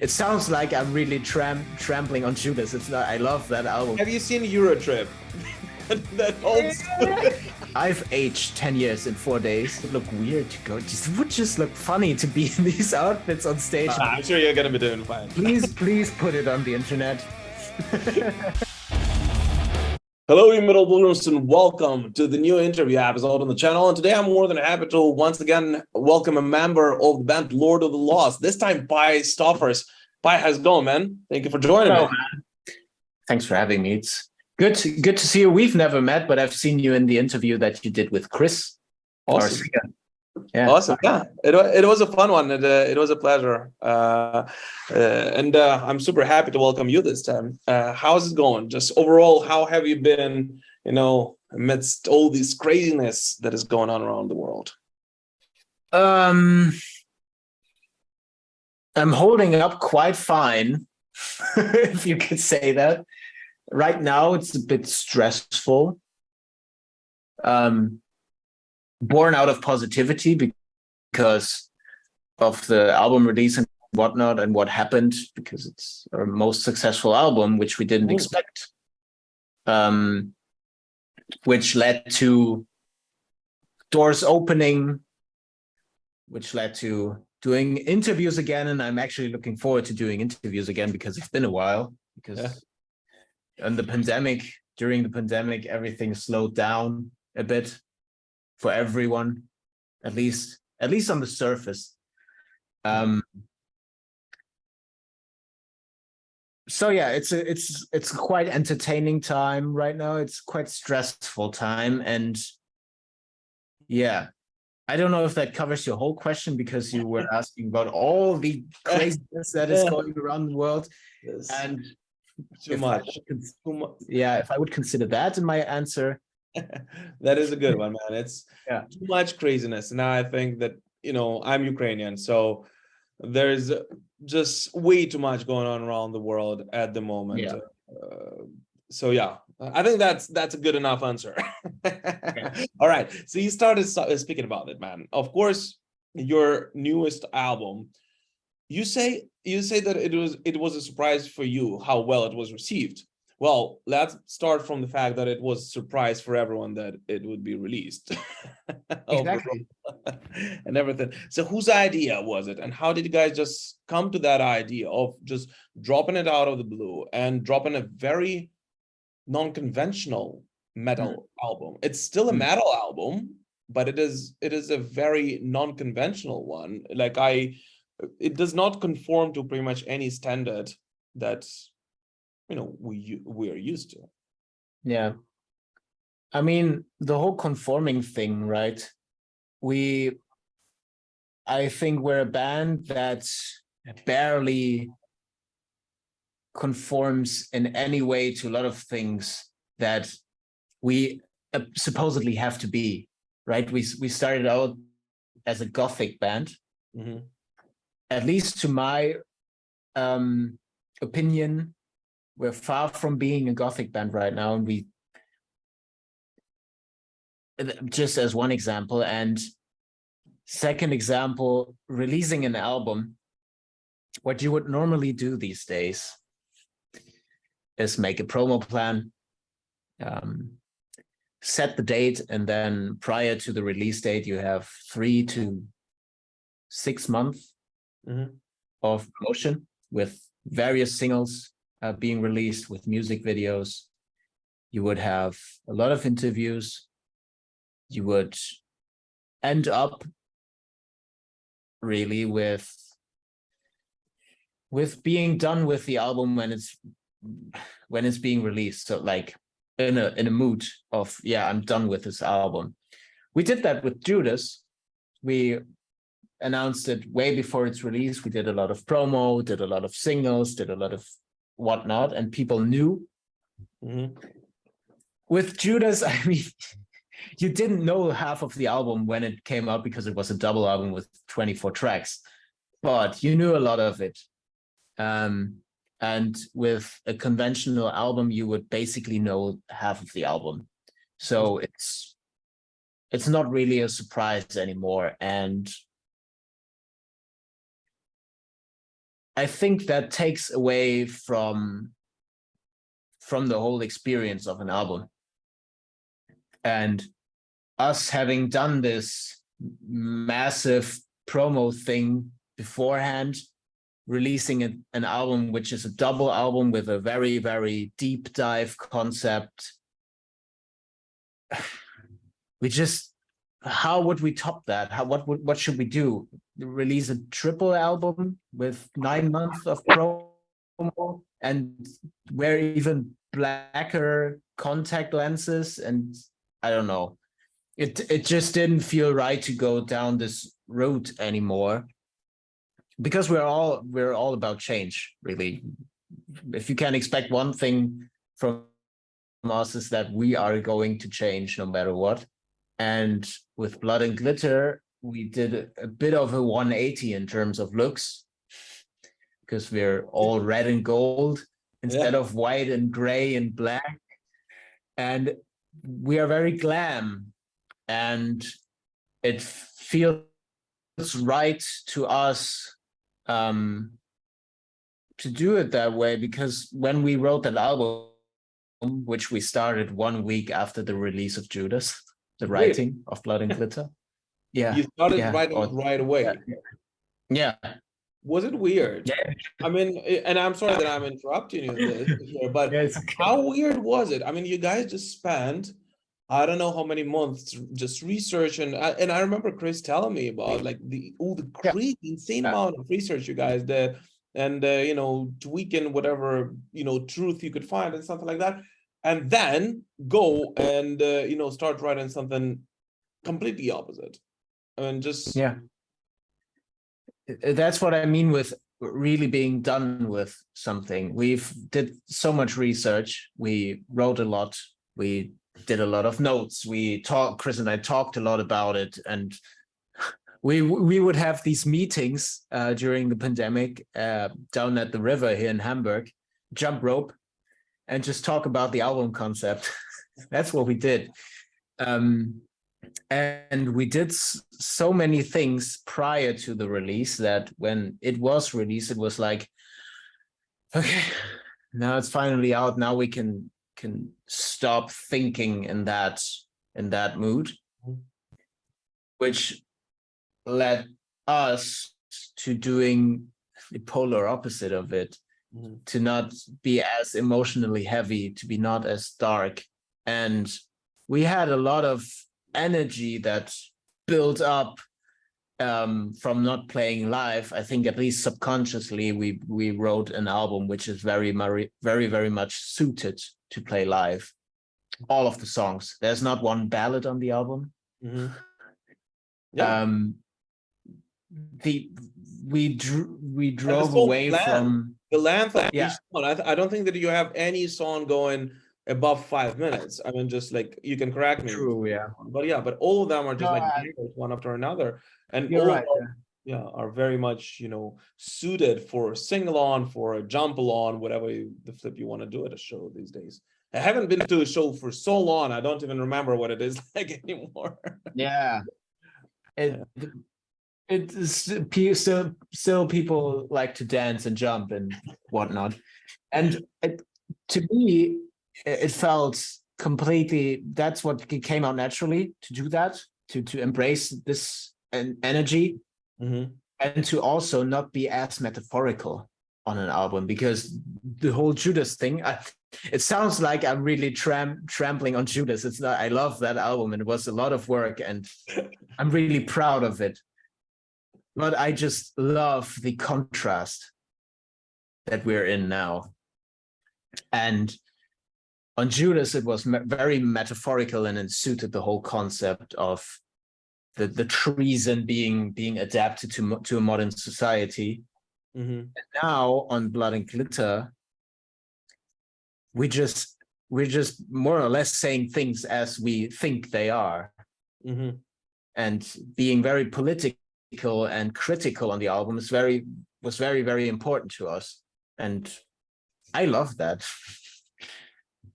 It sounds like I'm really trampling on Judas. It's not. I love that album. Have you seen Eurotrip? That old I've aged 10 years in 4 days. It would look weird to go. It would just look funny to be in these outfits on stage. I'm sure you're gonna be doing fine. Please put it on the internet. Hello, you middle bloomers, and welcome to the new interview episode on the channel. And today I'm more than happy to once again welcome a member of the band Lord of the Lost. This time, Pi Stoffers. Pi, how's it going, man? Thank you for joining me. Man. Thanks for having me. It's good to see you. We've never met, but I've seen you in the interview that you did with Chris. Awesome. Yeah. Awesome. Yeah, it was a fun one. It was a pleasure. And I'm super happy to welcome you this time. How's it going? Just overall, how have you been, amidst all this craziness that is going on around the world? I'm holding up quite fine, if you could say that. Right now, it's a bit stressful. Born out of positivity because of the album release and whatnot and what happened, because it's our most successful album, which we didn't expect, which led to doors opening, which led to doing interviews again. And I'm actually looking forward to doing interviews again because it's been a while, because during the pandemic, everything slowed down a bit for everyone, at least on the surface. So yeah, it's quite entertaining time right now. It's quite stressful time, and yeah, I don't know if that covers your whole question, because you were asking about all the craziness that is going around the world, and too much. Yeah, if I would consider that in my answer. That is a good one, man. It's too much craziness. Now I think that, I'm Ukrainian, so there's just way too much going on around the world at the moment. So yeah, I think that's a good enough answer. All right. So you started speaking about it, man. Of course, your newest album, you say that it was a surprise for you how well it was received. Well, let's start from the fact that it was a surprise for everyone that it would be released. Exactly. And everything. So whose idea was it? And how did you guys just come to that idea of just dropping it out of the blue and dropping a very non-conventional metal album? It's still a metal album, but it is a very non-conventional one. It does not conform to pretty much any standard that we are used to. Yeah. I mean, the whole conforming thing, right? I think we're a band that barely conforms in any way to a lot of things that we supposedly have to be, right? We started out as a Gothic band. At least to my opinion, we're far from being a Gothic band right now. And we, just as one example, and second example, releasing an album, what you would normally do these days is make a promo plan, set the date, and then prior to the release date, you have 3 to 6 months of promotion with various singles being released, with music videos. You would have a lot of interviews. You would end up really with being done with the album when it's being released. So like in a mood of, I'm done with this album. We did that with Judas. We announced it way before its release. We did a lot of promo, did a lot of singles, did a lot of whatnot, and people knew. With Judas, I mean, you didn't know half of the album when it came out because it was a double album with 24 tracks, but you knew a lot of it. And with a conventional album, you would basically know half of the album. So it's not really a surprise anymore. And I think that takes away from the whole experience of an album. And us having done this massive promo thing beforehand, releasing an album which is a double album with a very, very deep dive concept, we just, how would we top that? What should we do? Release a triple album with 9 months of promo and wear even blacker contact lenses? And I don't know. It just didn't feel right to go down this route anymore, because we're all about change, really. If you can expect one thing from us, is that we are going to change no matter what. And with Blood and Glitter, we did a bit of a 180 in terms of looks, because we're all red and gold instead of white and gray and black. And we are very glam. And it feels right to us to do it that way, because when we wrote that album, which we started 1 week after the release of Judas, the writing of Blood and Glitter. Yeah. You started writing right away. Yeah. Was it weird? Yeah. I mean, and I'm sorry that I'm interrupting you here, but how weird was it? I mean, you guys just spent, I don't know how many months just research, and I remember Chris telling me about like the crazy insane amount of research you guys did, and you know, tweaking whatever, you know, truth you could find and something like that, and then go and you know, start writing something completely opposite. I mean, just that's what I mean with really being done with something. We've did so much research. We wrote a lot. We did a lot of notes. Chris and I talked a lot about it, and we would have these meetings during the pandemic down at the river here in Hamburg, jump rope, and just talk about the album concept. That's what we did. And we did so many things prior to the release that when it was released, it was like, okay, now it's finally out. Now we can stop thinking in that mood, which led us to doing the polar opposite of it, to not be as emotionally heavy, to be not as dark. And we had a lot of energy that built up from not playing live. I think at least subconsciously we wrote an album which is very, very, very much suited to play live. All of the songs. There's not one ballad on the album. We drove away from the length of each song. I don't think that you have any song going above 5 minutes. I mean, just like, you can correct me. True, yeah. But all of them are just one after another, and you're all right, are very much, you know, suited for a sing-along, for a jump-along, whatever the flip you want to do at a show these days. I haven't been to a show for so long, I don't even remember what it is like anymore. It's still people like to dance and jump and whatnot, and to me it felt completely, that's what came out naturally, to do that, to embrace this energy, and to also not be as metaphorical on an album, because the whole Judas thing, it sounds like I'm really trampling on Judas. It's not. I love that album, and it was a lot of work, and I'm really proud of it. But I just love the contrast that we're in now. And on Judas, it was very metaphorical, and it suited the whole concept of the treason being adapted to a modern society. And now on Blood and Glitter, we're just more or less saying things as we think they are, and being very political and critical on the album was very, very important to us, and I love that.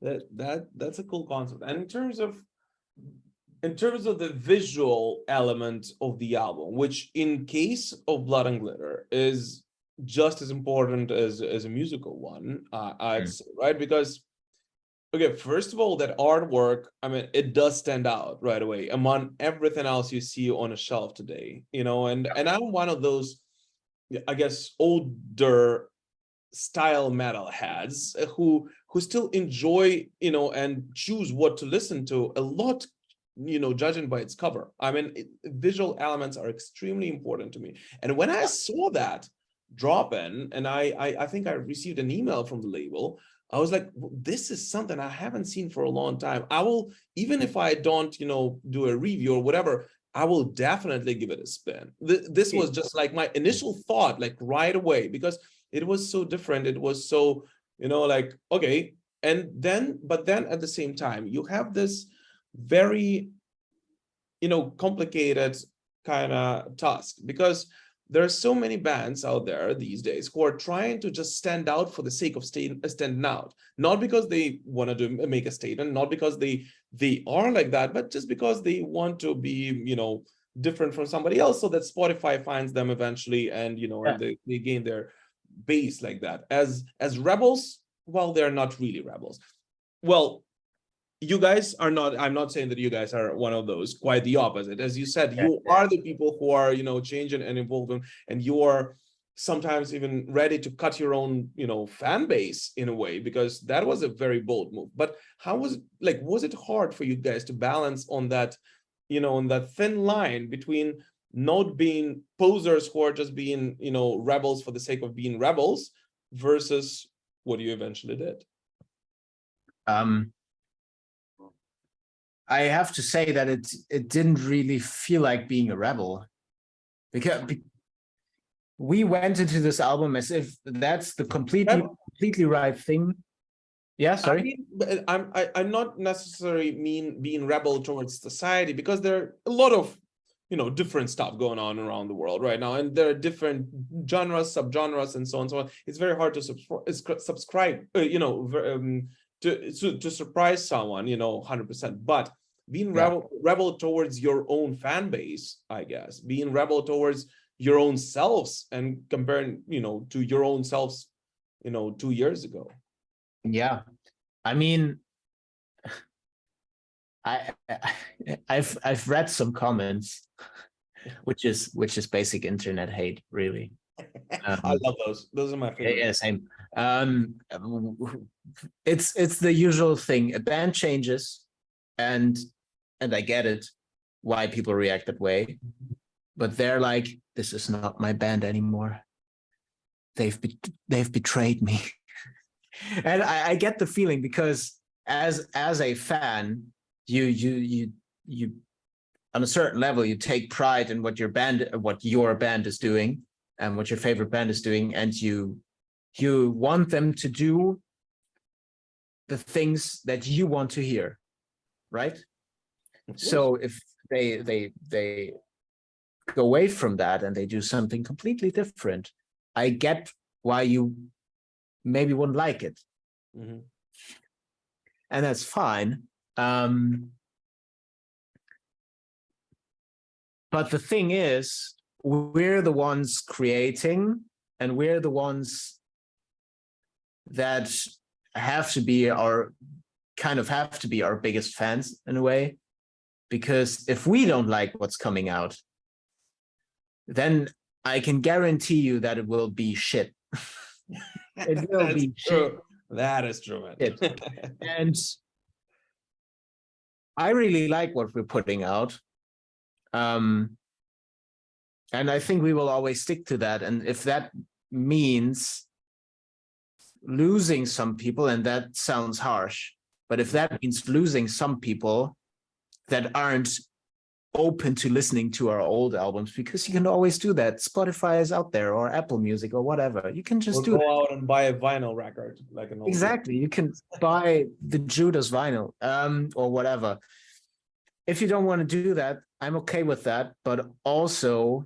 That's a cool concept. And in terms of the visual element of the album, which in case of Blood and Glitter is just as important as a musical one, I'd say, right? Because okay, first of all, that artwork, I mean, it does stand out right away among everything else you see on a shelf today, you know, and I'm one of those, I guess, older style metal heads who still enjoy, you know, and choose what to listen to a lot, you know, judging by its cover. I mean, visual elements are extremely important to me. And when I saw that drop in, and I think I received an email from the label, I was like, well, this is something I haven't seen for a long time. I will, even if I don't, you know, do a review or whatever, I will definitely give it a spin. This was just like my initial thought, like right away, because it was so different. It was so, you know, like, okay. And then, but then at the same time, you have this very, you know, complicated kind of task, because there are so many bands out there these days who are trying to just stand out for the sake of standing out, not because they want to make a statement, not because they are like that, but just because they want to be, you know, different from somebody else, so that Spotify finds them eventually, and you know, and they gain their base like that. As rebels, well, they're not really rebels. Well, you guys are not, I'm not saying that you guys are one of those, quite the opposite. As you said, you are the people who are, you know, changing and evolving, and you are sometimes even ready to cut your own, you know, fan base in a way, because that was a very bold move. But how was it, like, was it hard for you guys to balance on that, you know, on that thin line between not being posers who are just being, you know, rebels for the sake of being rebels, versus what you eventually did? I have to say that it didn't really feel like being a rebel, because we went into this album as if that's the completely right thing. Yeah, sorry. I mean, I'm not necessarily mean being rebel towards society, because there are a lot of, you know, different stuff going on around the world right now, and there are different genres, subgenres, and so on and so on. It's very hard to subscribe, you know, to surprise someone, you know, 100%. But being rebel towards your own fan base, I guess, being rebel towards your own selves, and comparing, you know, to your own selves, you know, 2 years ago. Yeah, I mean, I've read some comments, which is basic internet hate, really. I love those. Those are my favorite. Yeah, same. It's the usual thing. A band changes, and I get it why people react that way, but they're like, this is not my band anymore. They've betrayed me. And I get the feeling, because as a fan, you on a certain level, you take pride in what your band is doing, and what your favorite band is doing, and you want them to do the things that you want to hear, right? So if they go away from that and they do something completely different, I get why you maybe wouldn't like it. Mm-hmm. And that's fine. But the thing is, we're the ones creating, and we're the ones that have to be our biggest fans in a way. Because if we don't like what's coming out, then I can guarantee you that it will be shit. It will be true. shit. That is true, man. And I really like what we're putting out. And I think we will always stick to that. And if that means losing some people, and that sounds harsh, but if that means losing some people that aren't open to listening to our old albums, because you can always do that. Spotify is out there, or Apple Music, or whatever. You can just go out and buy a vinyl record, like an old exactly. You can buy the Judas vinyl, or whatever. If you don't want to do that, I'm okay with that. But also,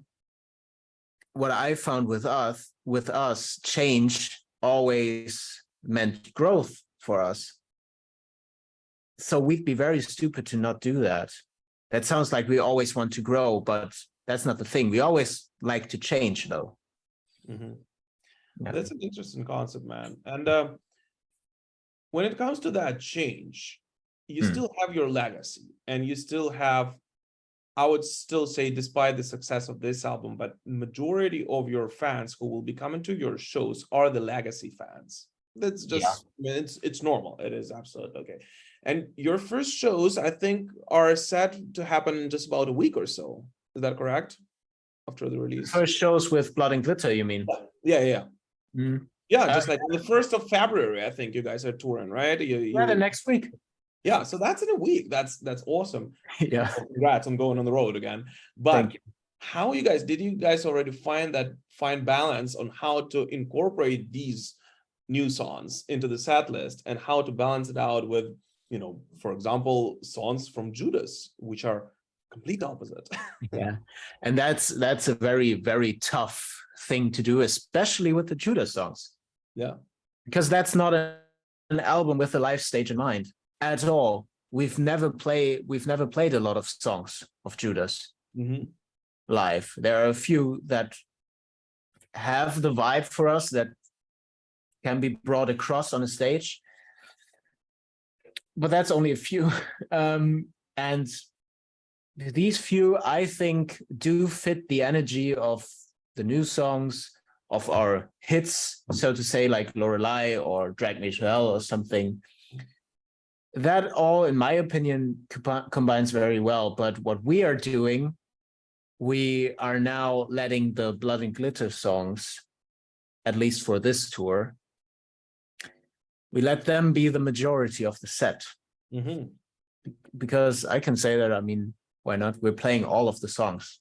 what I found with us, change always meant growth for us. So we'd be very stupid to not do that. That sounds like we always want to grow, but that's not the thing. We always like to change, though. Mm-hmm. Yeah. That's an interesting concept, man. And when it comes to that change, you still have your legacy, and you still have, I would still say, despite the success of this album, but majority of your fans who will be coming to your shows are the legacy fans. That's just, I mean, it's normal. It is absolutely okay. And your first shows, I think, are set to happen in just about a week or so. Is that correct? After the release. First shows with Blood and Glitter, you mean? Yeah. Yeah, just like the 1st of February, I think you guys are touring, right? Yeah, the next week. Yeah, so that's in a week. That's awesome. Yeah. Well, congrats on going on the road again. But how did you guys already find balance on how to incorporate these new songs into the set list, and how to balance it out with, for example, songs from Judas, which are complete opposite? Yeah. And that's a very, very tough thing to do, especially with the Judas songs. Yeah. Because that's not an album with a live stage in mind at all. We've never played a lot of songs of Judas live. There are a few that have the vibe for us that can be brought across on a stage, but that's only a few. And these few, I think, do fit the energy of the new songs, of our hits, so to say, like Lorelei or Drag Me to Hell or something. That all, in my opinion, combines very well. But what we are doing, we are now letting the Blood and Glitter songs, at least for this tour, we let them be the majority of the set. Because I can say that, I mean, why not? We're playing all of the songs.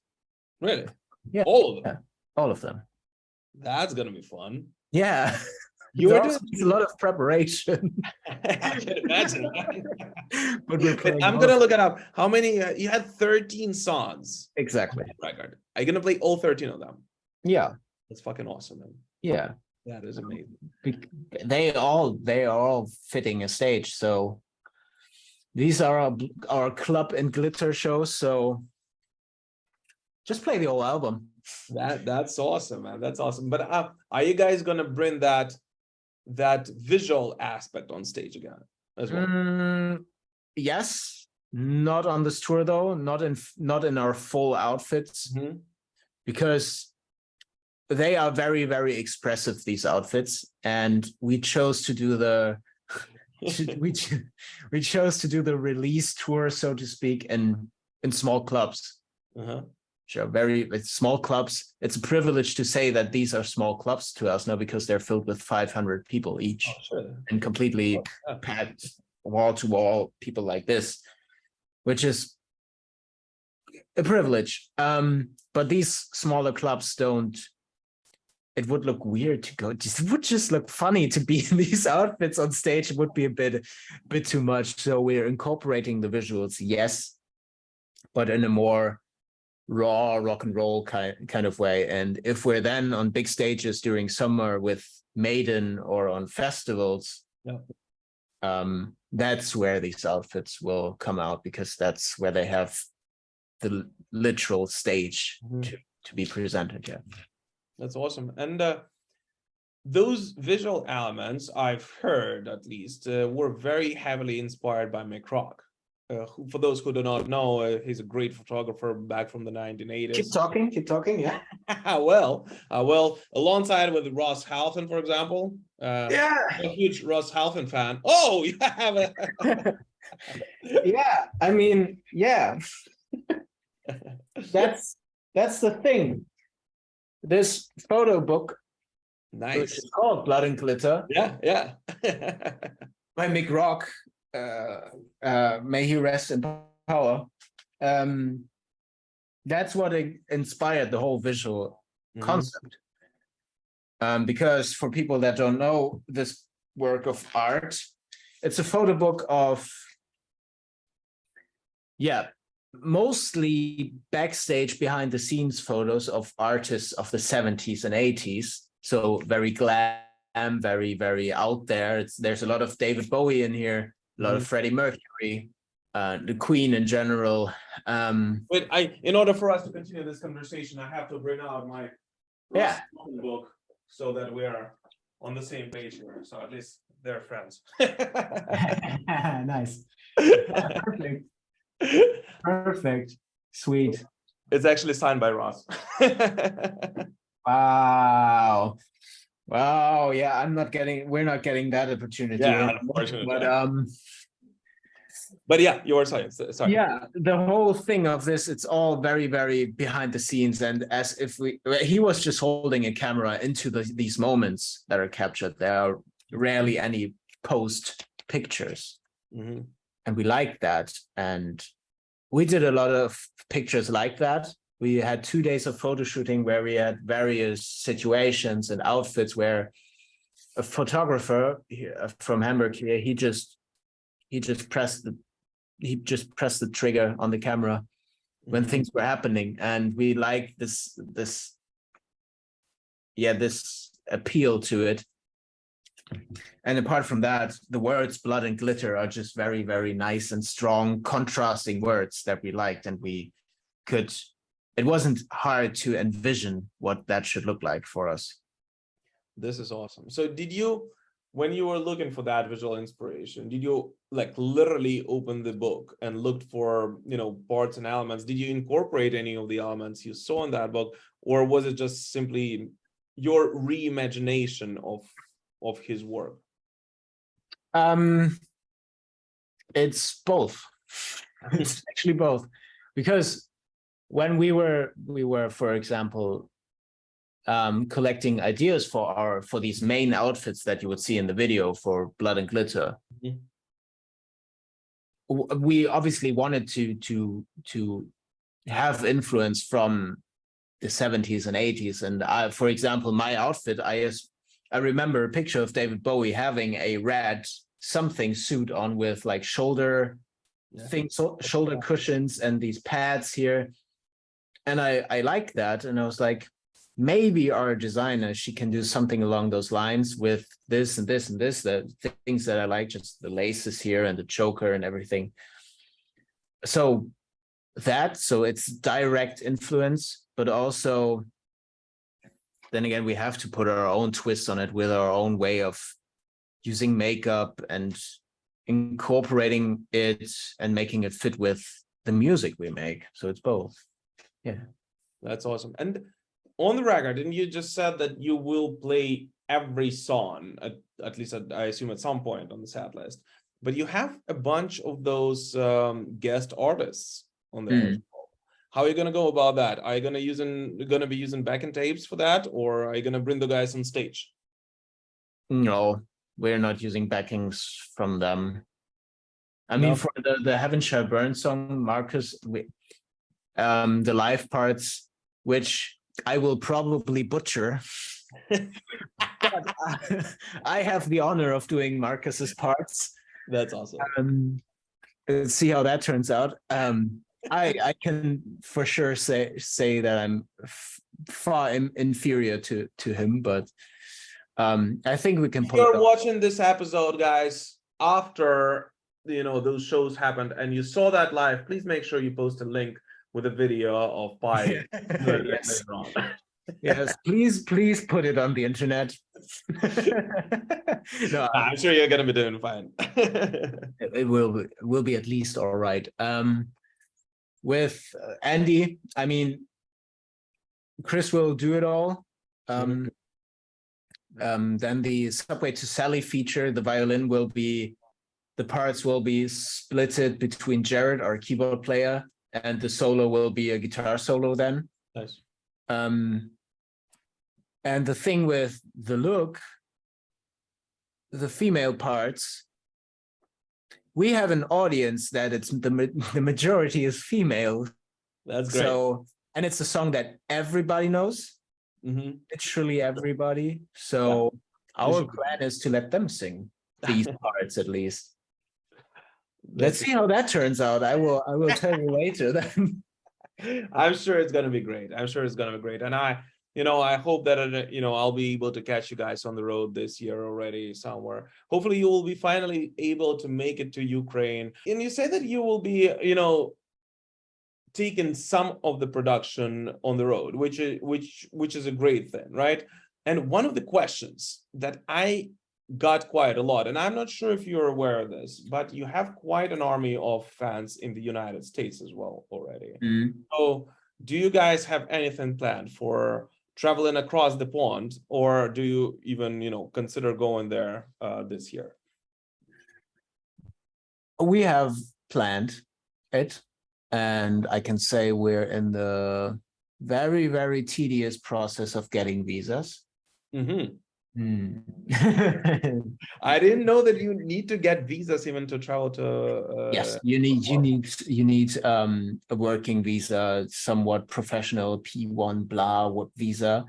Really? Yeah. All of them? Yeah, all of them. That's going to be fun. Yeah. You were doing a lot of preparation. I can imagine. But I'm going to look it up. How many? You had 13 songs. Exactly. Record. Are you going to play all 13 of them? Yeah. That's fucking awesome, man. Yeah. That is amazing. They are all fitting a stage. So these are our Club and Glitter shows. So just play the whole album. That's awesome, man. That's awesome. But are you guys gonna bring that visual aspect on stage again as well? Yes, not on this tour though. Not in our full outfits, because they are very, very expressive, these outfits, and we chose to do the we chose to do the release tour, so to speak, in small clubs. Sure, very small clubs. It's a privilege to say that these are small clubs to us now, because they're filled with 500 people each, and completely packed wall to wall, people like this, which is a privilege. But these smaller clubs don't. It would look weird to go. It would just look funny to be in these outfits on stage. It would be a bit too much. So we're incorporating the visuals, yes, but in a more raw rock and roll kind of way. And if we're then on big stages during summer with Maiden or on festivals, that's where these outfits will come out, because that's where they have the literal stage to be presented. Yeah, that's awesome. And those visual elements, I've heard at least, were very heavily inspired by Mick Rock. For those who do not know, he's a great photographer back from the 1980s. Keep talking, yeah. well, alongside with Ross Halfin, for example. I'm a huge Ross Halfin fan. Oh, you have a... Yeah, I mean, yeah. That's the thing. This photo book, nice, which is called Blood and Glitter. Yeah. By Mick Rock. May he rest in power. That's what inspired the whole visual concept. Because for people that don't know this work of art, it's a photo book of, mostly backstage behind the scenes photos of artists of the 70s and 80s. So very glam, very, very out there. There's a lot of David Bowie in here, a lot of Freddie Mercury, the Queen in general. Wait, in order for us to continue this conversation, I have to bring out my book. so that we are on the same page here. So at least they're friends. Nice. Perfect. Perfect. Sweet. It's actually signed by Ross. Wow. Wow. Yeah, we're not getting that opportunity. Yeah, unfortunately. But yeah, you were saying. Sorry. Yeah, the whole thing of this, it's all very, very behind the scenes. And as if he was just holding a camera into these moments that are captured. There are rarely any post pictures. Mm-hmm. And we like that. And we did a lot of pictures like that. We had 2 days of photo shooting where we had various situations and outfits where a photographer from Hamburg here, he just pressed the trigger on the camera when things were happening. And we like this appeal to it. And apart from that, the words blood and glitter are just very, very nice and strong, contrasting words that we liked. And it wasn't hard to envision what that should look like for us. This is awesome. So when you were looking for that visual inspiration, did you like literally open the book and looked for, parts and elements? Did you incorporate any of the elements you saw in that book, or was it just simply your reimagination of his work? It's both. It's actually both, because when we were, for example, collecting ideas for these main outfits that you would see in the video for Blood and Glitter, we obviously wanted to have influence from the 70s and 80s. And for example, my outfit, I remember a picture of David Bowie having a red something suit on with like shoulder cushions and these pads here. And I like that. And I was like, maybe our designer, she can do something along those lines with this and this and this, the things that I like, just the laces here and the choker and everything. So it's direct influence, but also then again, we have to put our own twist on it with our own way of using makeup and incorporating it and making it fit with the music we make. So it's both. Yeah. That's awesome. And on the record, didn't you just said that you will play every song, at least I assume at some point on the set list, but you have a bunch of those guest artists on there. How are you going to go about that? Are you going to be using backing tapes for that, or are you going to bring the guys on stage? No, we're not using backings from them. I mean, for the Heaven Shall Burn song, Marcus, the live parts, which I will probably butcher, but I have the honor of doing Marcus's parts. That's awesome. Let's see how that turns out. I can for sure say that I'm far inferior to him, but I think we can. If you're watching this episode, guys, after those shows happened and you saw that live, please make sure you post a link with a video of Pi. Yes. Yes, please put it on the internet. No, I'm sure you're gonna be doing fine. It will be at least all right. With Andy, I mean, Chris will do it all. Then the Subway to Sally feature, the violin the parts will be splitted between Jared, our keyboard player, and the solo will be a guitar solo then. Nice. And the thing with the look, the female parts, we have an audience that it's the majority is female. That's great. So, and it's a song that everybody knows, literally everybody. So our plan is to let them sing these parts at least. Let's see how that turns out. I will tell you later then. I'm sure it's gonna be great. And I hope that I'll be able to catch you guys on the road this year already somewhere. Hopefully you will be finally able to make it to Ukraine. And you say that you will be taking some of the production on the road, which is a great thing, right? And one of the questions that I got quite a lot, and I'm not sure if you're aware of this, but you have quite an army of fans in the United States as well already. So do you guys have anything planned for traveling across the pond, or do you even, consider going there this year? We have planned it, and I can say we're in the very, very tedious process of getting visas. I didn't know that you need to get visas even to travel to. Yes, you need a working visa, somewhat professional P1 blah visa.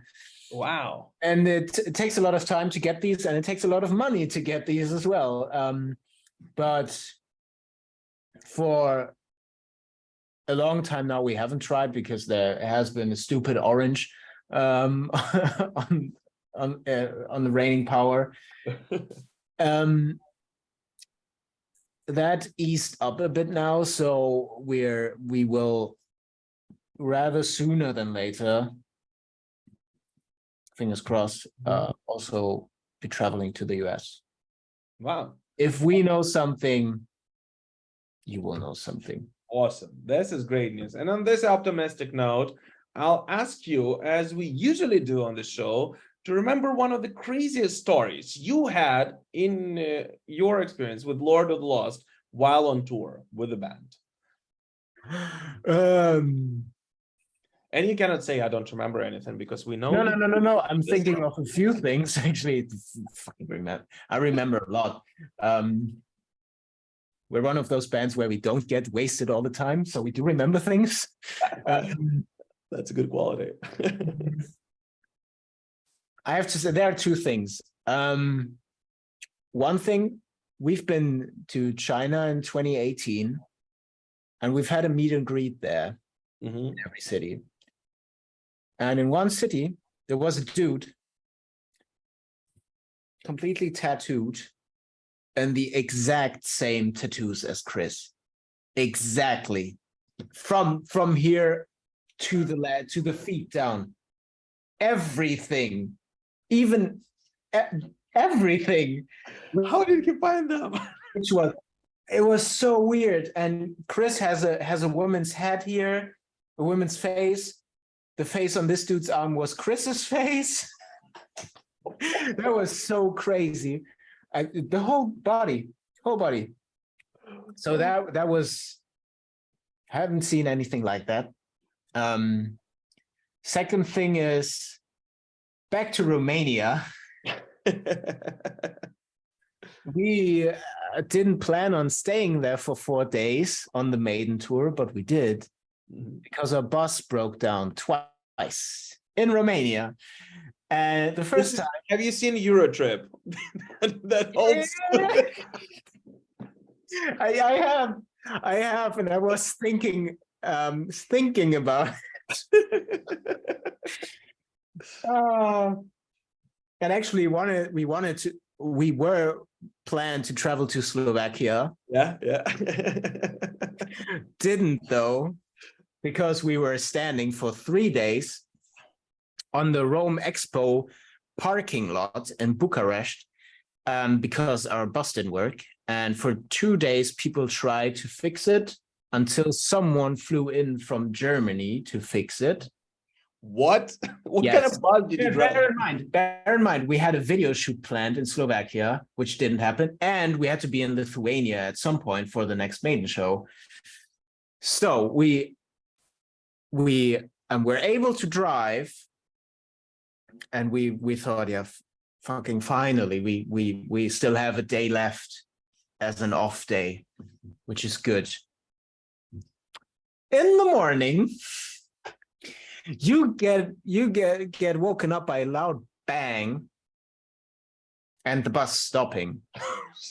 Wow. And it takes a lot of time to get these, and it takes a lot of money to get these as well. But for a long time now, we haven't tried because there has been a stupid orange on the reigning power. That eased up a bit now, so we will rather sooner than later, fingers crossed, also be traveling to the US. Wow. If we know something, you will know something. Awesome. This is great news. And on this optimistic note, I'll ask you, as we usually do on the show, to remember one of the craziest stories you had in your experience with Lord of the Lost while on tour with the band. And you cannot say I don't remember anything, because we know. No. I'm thinking of a few things actually. I remember a lot. We're one of those bands where we don't get wasted all the time, so we do remember things. That's a good quality. I have to say there are two things. One thing, we've been to China in 2018, and we've had a meet and greet there in every city. And in one city, there was a dude completely tattooed and the exact same tattoos as Chris. Exactly. From here to the feet down. Everything. Even everything. How did you find them? It was so weird. And Chris has a woman's head here, a woman's face. The face on this dude's arm was Chris's face. That was so crazy. The whole body. So that was, haven't seen anything like that. Second thing is, back to Romania. We didn't plan on staying there for 4 days on the Maiden tour, but we did, because our bus broke down twice in Romania. And the first time, have you seen Eurotrip? that whole I have, and I was thinking about it. And actually we were planned to travel to Slovakia. Yeah. Didn't though, because we were standing for 3 days on the Rome Expo parking lot in Bucharest, because our bus didn't work. And for 2 days, people tried to fix it until someone flew in from Germany to fix it. What? What kind of bus did you drive? Bear in mind, we had a video shoot planned in Slovakia, which didn't happen. And we had to be in Lithuania at some point for the next Maiden show. So we were able to drive. And we thought, yeah, fucking finally, we still have a day left as an off day, which is good. In the morning, you get woken up by a loud bang, and the bus stopping.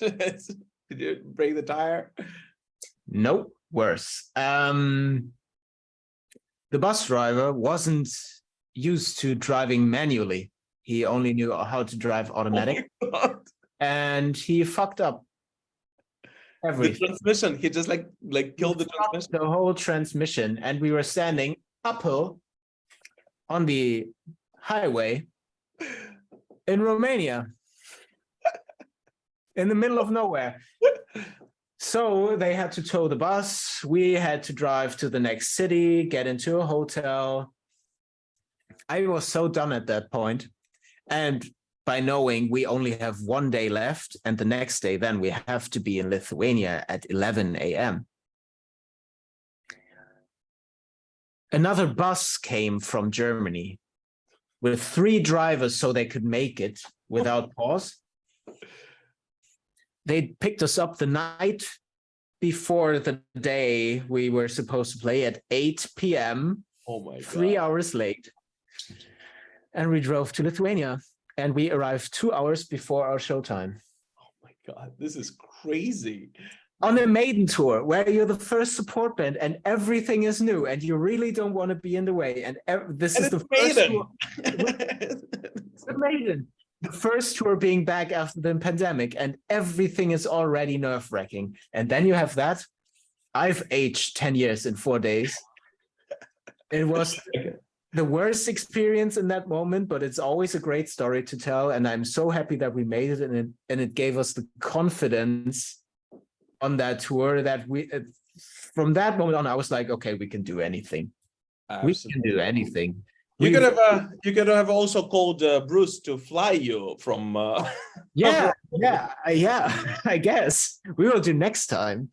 Did you break the tire? Nope, worse. The bus driver wasn't used to driving manually. He only knew how to drive automatic. And he fucked up everything. The transmission, he just like killed the transmission. The whole transmission. And we were standing uphill on the highway, in Romania, in the middle of nowhere. So they had to tow the bus. We had to drive to the next city, get into a hotel. I was so done at that point. And by knowing we only have one day left, and the next day, then we have to be in Lithuania at 11 a.m. Another bus came from Germany with 3 drivers so they could make it without pause. They picked us up the night before the day we were supposed to play at 8 p.m. Oh my God. 3 hours late. And we drove to Lithuania, and we arrived 2 hours before our showtime. Oh my God, this is crazy. On a Maiden tour where you're the first support band and everything is new and you really don't want to be in the way. And this is the first tour. The Maiden. The first tour being back after the pandemic, and everything is already nerve-wracking. And then you have that. I've aged 10 years in 4 days. It was the worst experience in that moment, but it's always a great story to tell. And I'm so happy that we made it, and it gave us the confidence on that tour that from that moment on, I was like, okay, we can do anything. Absolutely. We can do anything. You could have also called Bruce to fly you from. Yeah, I guess we will do next time.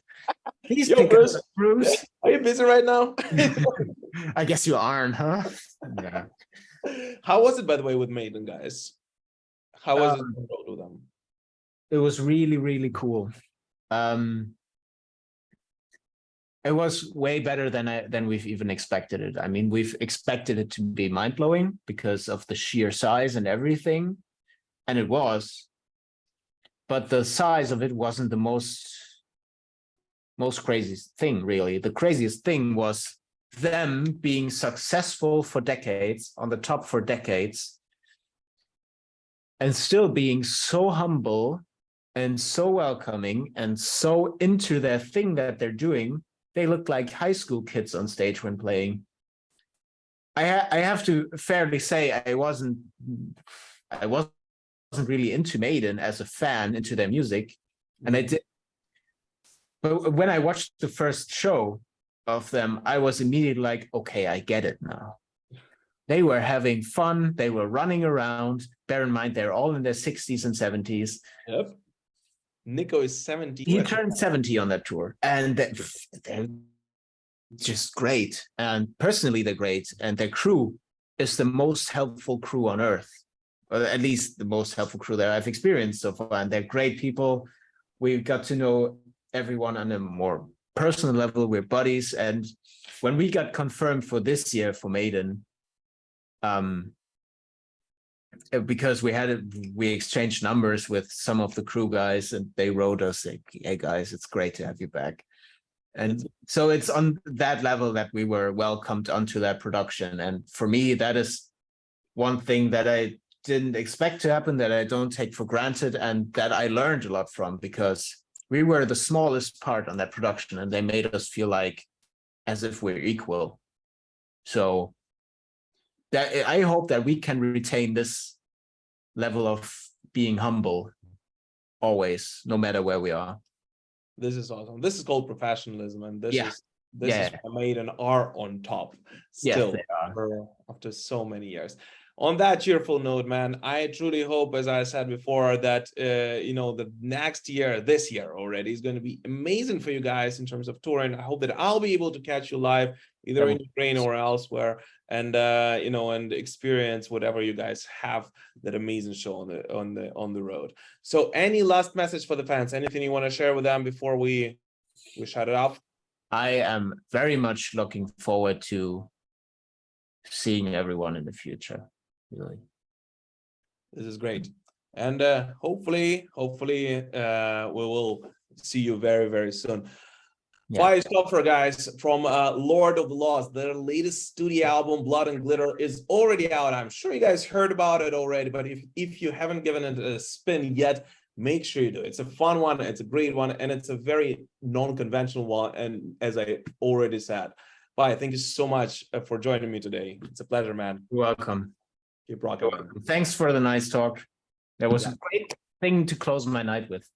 Please Yo, pick Bruce. up Bruce. Are you busy right now? I guess you aren't, huh? Yeah. How was it, by the way, with Maiden, guys? How was it to roll with them? It was really, really cool. It was way better than we've even expected it. I mean, we've expected it to be mind-blowing because of the sheer size and everything, and it was. But the size of it wasn't the most craziest thing, really. The craziest thing was them being successful for decades, on the top for decades, and still being so humble and so welcoming and so into their thing that they're doing. They look like high school kids on stage when playing. I have to fairly say I wasn't really into Maiden as a fan, into their music, and I did. But when I watched the first show of them, I was immediately like, okay, I get it now. They were having fun. They were running around. Bear in mind, they're all in their 60s and 70s. Yep. Nico is 70. He turned 70 on that tour, and they're just great. And personally, they're great. And their crew is the most helpful crew on earth, or at least the most helpful crew that I've experienced so far. And they're great people. We got to know everyone on a more personal level. We're buddies. And when we got confirmed for this year for Maiden, because we exchanged numbers with some of the crew guys, and they wrote us like, hey guys, it's great to have you back. And so it's on that level that we were welcomed onto that production. And for me, that is one thing that I didn't expect to happen, that I don't take for granted, and that I learned a lot from, because we were the smallest part on that production, and they made us feel like as if we're equal. So that I hope that we can retain this level of being humble always, no matter where we are. This is awesome. This is called professionalism, and this is why Maiden are on top still, they are. after so many years. On that cheerful note, man, I truly hope, as I said before, that the next year, this year already, is going to be amazing for you guys in terms of touring. I hope that I'll be able to catch you live, either in Ukraine or elsewhere, and and experience whatever you guys have, that amazing show on the road. So, any last message for the fans? Anything you want to share with them before we shut it off? I am very much looking forward to seeing everyone in the future. Really, this is great, and hopefully we will see you very, very soon. Pi Stoffers, guys, from Lord of the Lost, their latest studio album Blood and Glitter is already out. I'm sure you guys heard about it already, but if you haven't given it a spin yet, make sure you do. It's a fun one, it's a great one, and it's a very non-conventional one. And as I already said, Pi, thank you so much for joining me today. It's a pleasure, man. You're welcome. Keep rocking. Thanks for the nice talk. That was a great thing to close my night with.